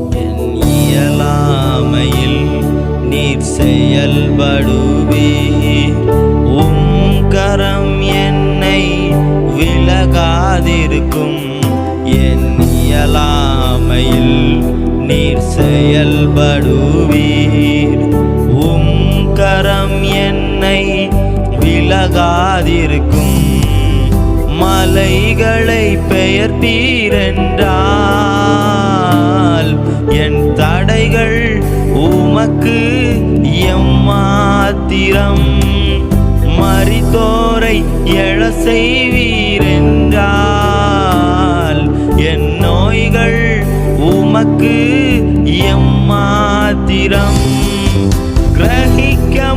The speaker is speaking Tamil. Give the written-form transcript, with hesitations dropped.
என் இயலாமையில் நீர் செயல்படுவீர். உம் கரம் என்னை விலகாதிருக்கும். என் இயலாமையில் நீர் செயல்படுவீர். உம் கரம் என்னை விலகாதிருக்கும். மலைகளை பெயர்த்தீரென்றால் என் தடைகள் உமக்கு எம்மாத்திரம். மரித்தோரை எழ செய்வீரென்றால் என் நோய்கள் உமக்கு எம்மாத்திரம். கிரகிக்க